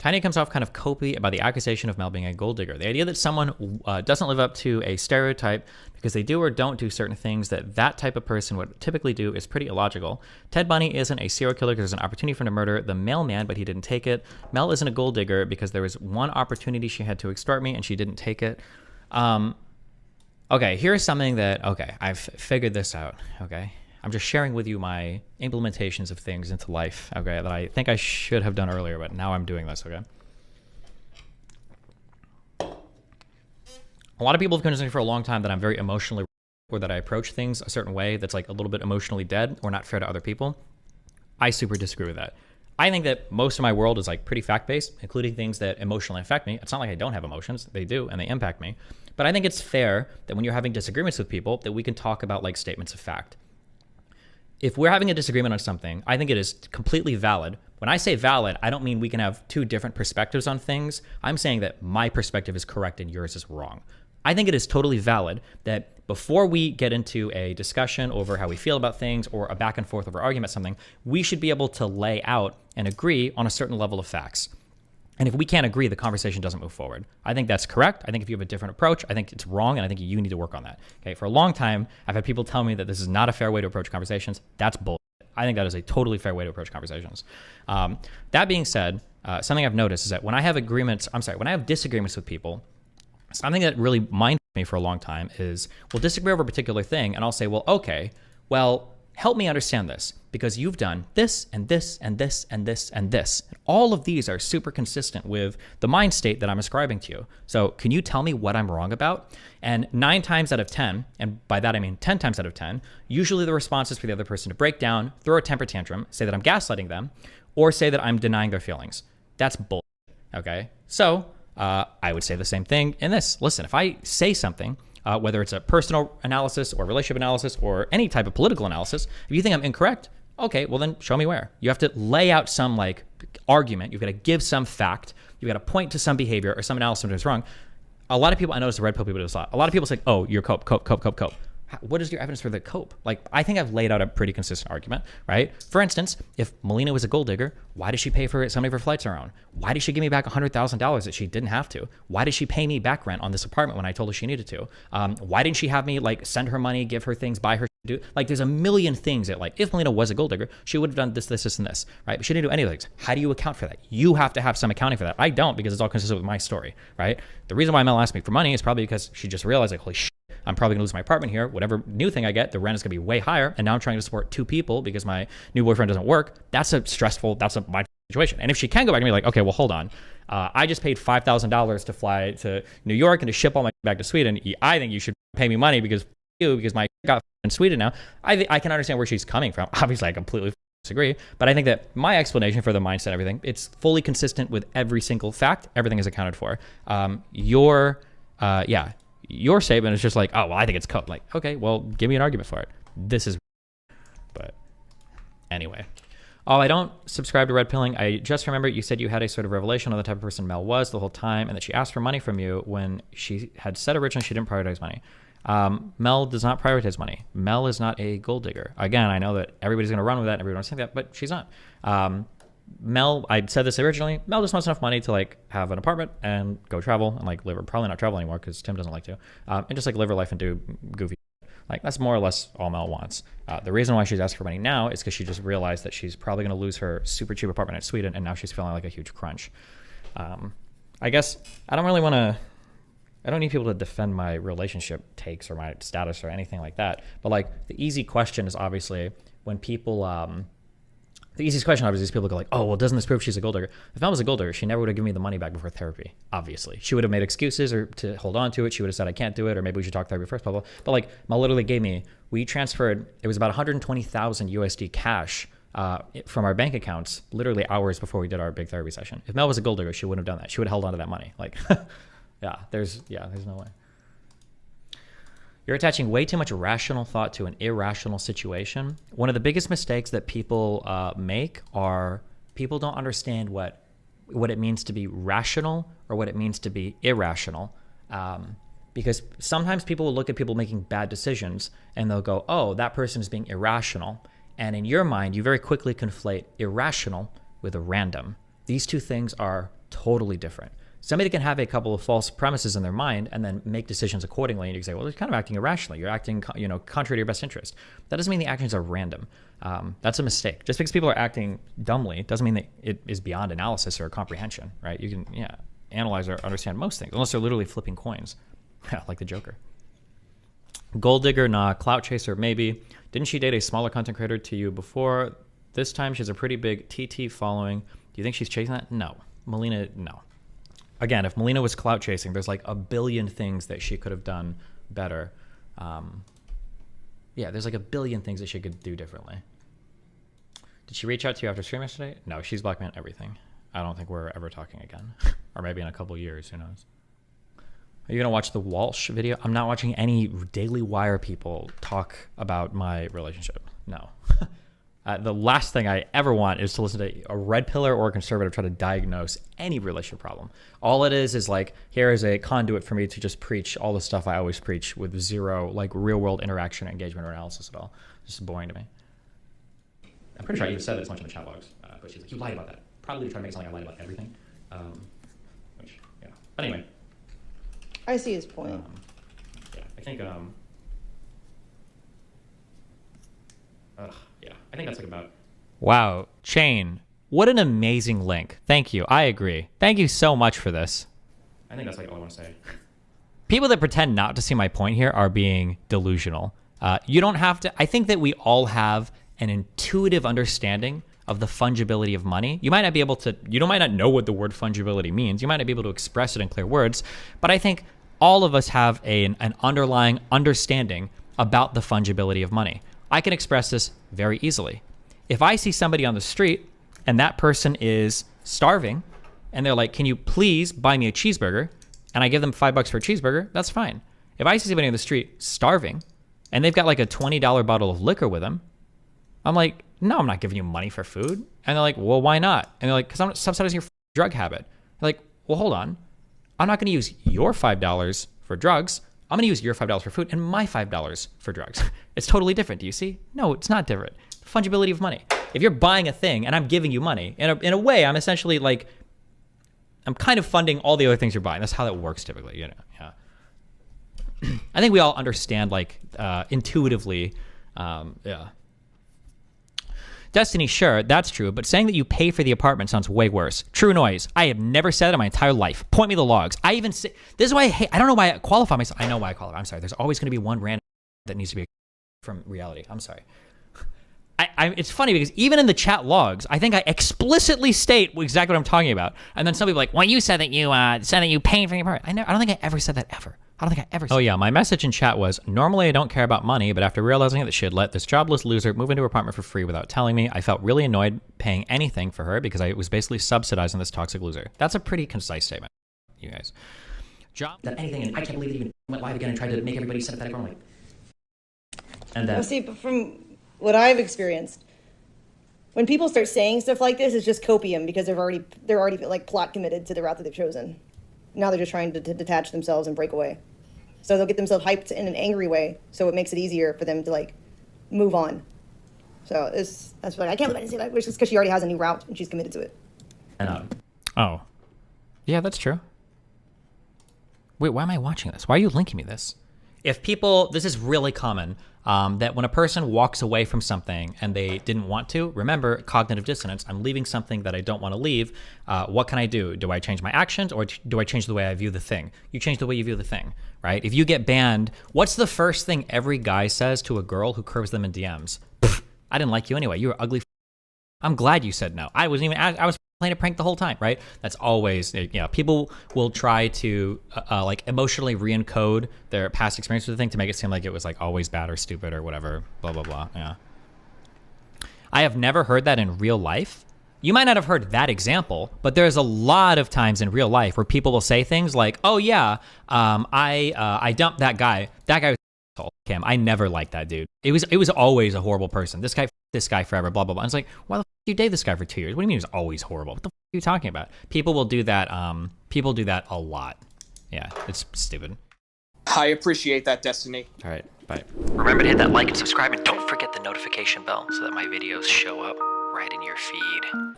Kanye comes off kind of copy about the accusation of Mel being a gold digger. The idea that someone doesn't live up to a stereotype because they do or don't do certain things that type of person would typically do is pretty illogical. Ted Bundy isn't a serial killer because there's an opportunity for him to murder the mailman, but he didn't take it. Mel isn't a gold digger because there was one opportunity she had to extort me and she didn't take it. Okay, here's something that, I've figured this out, okay? I'm just sharing with you my implementations of things into life, okay, that I think I should have done earlier, but now I'm doing this, okay? A lot of people have convinced me for a long time that I'm very emotionally, or that I approach things a certain way that's like a little bit emotionally dead or not fair to other people. I super disagree with that. I think that most of my world is like pretty fact-based, including things that emotionally affect me. It's not like I don't have emotions. They do, and they impact me. But I think it's fair that when you're having disagreements with people, that we can talk about like statements of fact. If we're having a disagreement on something, I think it is completely valid. When I say valid, I don't mean we can have two different perspectives on things. I'm saying that my perspective is correct and yours is wrong. I think it is totally valid that before we get into a discussion over how we feel about things or a back and forth over argument something, we should be able to lay out and agree on a certain level of facts. And if we can't agree, the conversation doesn't move forward. I think that's correct. I think if you have a different approach, I think it's wrong, and I think you need to work on that. Okay, for a long time, I've had people tell me that this is not a fair way to approach conversations. That's bullshit. I think that is a totally fair way to approach conversations. That being said, something I've noticed is that when I have disagreements with people, something that really minded me for a long time is we'll disagree over a particular thing, and I'll say, well, okay, well, help me understand this because you've done this and this and this and this and this. And all of these are super consistent with the mind state that I'm ascribing to you. So can you tell me what I'm wrong about? And 9 times out of 10, and by that I mean 10 times out of 10, usually the response is for the other person to break down, throw a temper tantrum, say that I'm gaslighting them, or say that I'm denying their feelings. That's bullshit, okay? So I would say the same thing in this. Listen, if I say something, whether it's a personal analysis or relationship analysis or any type of political analysis, if you think I'm incorrect, okay, well then show me where. You have to lay out some like argument. You've got to give some fact. You've got to point to some behavior or some analysis that's wrong. A lot of people, I notice the red pill people do this a lot. A lot of people say, oh, you're cope. What is your evidence for the cope? Like, I think I've laid out a pretty consistent argument, right? For instance, if Melina was a gold digger, why did she pay for some of her flights on her own? Why did she give me back $100,000 that she didn't have to? Why did she pay me back rent on this apartment when I told her she needed to? Why didn't she have me like send her money, give her things, buy her do? Like, there's a million things that like, if Melina was a gold digger, she would have done this, and this, right? But she didn't do any of those. How do you account for that? You have to have some accounting for that. I don't, because it's all consistent with my story, right? The reason why Mel asked me for money is probably because she just realized like, holy shit, I'm probably gonna lose my apartment here. Whatever new thing I get, the rent is gonna be way higher. And now I'm trying to support 2 people because my new boyfriend doesn't work. That's a my situation. And if she can go back and be like, okay, well, hold on. I just paid $5,000 to fly to New York and to ship all my back to Sweden. I think you should pay me money because my got in Sweden now. I can understand where she's coming from. Obviously, I completely disagree. But I think that my explanation for the mindset, everything, it's fully consistent with every single fact. Everything is accounted for. Your statement is just like, oh, well, I think it's code. Like, okay, well, give me an argument for it. This is, but anyway. Oh, I don't subscribe to red pilling. I just remember you said you had a sort of revelation on the type of person Mel was the whole time and that she asked for money from you when she had said originally she didn't prioritize money. Mel does not prioritize money. Mel is not a gold digger. Again, I know that everybody's going to run with that and everyone's saying that, but she's not. Mel, I said this originally, Mel just wants enough money to like have an apartment and go travel and like live, or probably not travel anymore because Tim doesn't like to, and just like live her life and do goofy shit. Like, that's more or less all Mel wants. The reason why she's asking for money now is because she just realized that she's probably going to lose her super cheap apartment in Sweden, and now she's feeling like a huge crunch. I guess I don't need people to defend my relationship takes or my status or anything like that. But like, the easy question is obviously when people, the easiest question obviously is people go like, oh, well, doesn't this prove she's a gold digger? If Mel was a gold digger, she never would have given me the money back before therapy, obviously. She would have made excuses or to hold on to it. She would have said, I can't do it, or maybe we should talk therapy first, blah, blah. But like, Mel literally gave me, we transferred, it was about 120,000 USD cash from our bank accounts literally hours before we did our big therapy session. If Mel was a gold digger, she wouldn't have done that. She would have held on to that money. Like, there's no way. You're attaching way too much rational thought to an irrational situation. One of the biggest mistakes that people make are people don't understand what it means to be rational or what it means to be irrational. Because sometimes people will look at people making bad decisions and they'll go, oh, that person is being irrational. And in your mind, you very quickly conflate irrational with a random. These two things are totally different. Somebody can have a couple of false premises in their mind and then make decisions accordingly. And you can say, well, you're kind of acting irrationally. You're acting, contrary to your best interest. That doesn't mean the actions are random. That's a mistake. Just because people are acting dumbly doesn't mean that it is beyond analysis or comprehension, right? You can, analyze or understand most things, unless they're literally flipping coins, like the Joker. Gold digger, nah. Clout chaser, maybe. Didn't she date a smaller content creator to you before? This time she has a pretty big TT following. Do you think she's chasing that? No. Melina, no. Again, if Melina was clout chasing, there's like a billion things that she could have done better. There's like a billion things that she could do differently. Did she reach out to you after stream yesterday? No, she's blackmailed everything. I don't think we're ever talking again. Or maybe in a couple years, who knows. Are you gonna watch the Walsh video? I'm not watching any Daily Wire people talk about my relationship. No. The last thing I ever want is to listen to a red pillar or a conservative try to diagnose any relationship problem. All it is like, here is a conduit for me to just preach all the stuff I always preach with zero like real world interaction, engagement, or analysis at all. It's just boring to me. I'm pretty sure I even said this much in the chat logs, but she's like, you lied about that. Probably trying to make something I lied about everything. But anyway. I see his point. I think, I think that's like about... Wow, Chain, what an amazing link. Thank you, I agree. Thank you so much for this. I think that's like all I want to say. People that pretend not to see my point here are being delusional. You don't have to... I think that we all have an intuitive understanding of the fungibility of money. You might not be able to... You might not know what the word fungibility means. You might not be able to express it in clear words, but I think all of us have an underlying understanding about the fungibility of money. I can express this very easily. If I see somebody on the street and that person is starving and they're like, can you please buy me a cheeseburger? And I give them $5 for a cheeseburger, that's fine. If I see somebody on the street starving and they've got like a $20 bottle of liquor with them, I'm like, no, I'm not giving you money for food. And they're like, well, why not? And they're like, because I'm subsidizing your drug habit. They're like, well, hold on. I'm not going to use your $5 for drugs. I'm going to use your $5 for food and my $5 for drugs. It's totally different. Do you see? No, it's not different. The fungibility of money. If you're buying a thing and I'm giving you money, in a way, I'm essentially like, I'm kind of funding all the other things you're buying. That's how that works typically, Yeah. I think we all understand like intuitively, Destiny, sure, that's true, but saying that you pay for the apartment sounds way worse. True noise. I have never said that in my entire life. Point me the logs. I even say, this is why I don't know why I qualify myself. I know why I qualify. I'm sorry. There's always going to be one random that needs to be from reality. I'm sorry. It's funny because even in the chat logs, I think I explicitly state exactly what I'm talking about. And then some people are like, well, you said that you paid for the apartment. I don't think I ever said that ever. I don't think I ever said. Oh yeah, my message in chat was, normally I don't care about money, but after realizing that she had let this jobless loser move into her apartment for free without telling me, I felt really annoyed paying anything for her because I was basically subsidizing this toxic loser. That's a pretty concise statement, you guys. Job that anything, and I can't believe it even went live again and tried to make everybody sympathetic normally. And well, see, but from what I've experienced, when people start saying stuff like this, it's just copium because they're already like plot committed to the route that they've chosen. Now they're just trying to detach themselves and break away. So they'll get themselves hyped in an angry way, so it makes it easier for them to like move on. So that's what I can't believe I didn't say that, which is because she already has a new route and she's committed to it. Oh, yeah, that's true. Wait, why am I watching this? Why are you linking me this? If people, this is really common, that when a person walks away from something and they didn't want to, remember cognitive dissonance, I'm leaving something that I don't want to leave. What can I do? Do I change my actions or do I change the way I view the thing? You change the way you view the thing, right? If you get banned, what's the first thing every guy says to a girl who curves them in DMs? I didn't like you anyway. You were ugly. I'm glad you said no. I was playing a prank the whole time, right? That's always, people will try to like emotionally re-encode their past experience with the thing to make it seem like it was like always bad or stupid or whatever, blah, blah, blah, yeah. I have never heard that in real life. You might not have heard that example, but there's a lot of times in real life where people will say things like, oh yeah, I dumped that guy. That guy was an asshole. Cam, I never liked that dude. It was always a horrible person. This guy forever, blah, blah, blah. And it's like, why the f you date this guy for 2 years? What do you mean he was always horrible? What the f are you talking about? People will do that. People do that a lot. Yeah, it's stupid. I appreciate that, Destiny. All right, bye. Remember to hit that like and subscribe, and don't forget the notification bell so that my videos show up right in your feed.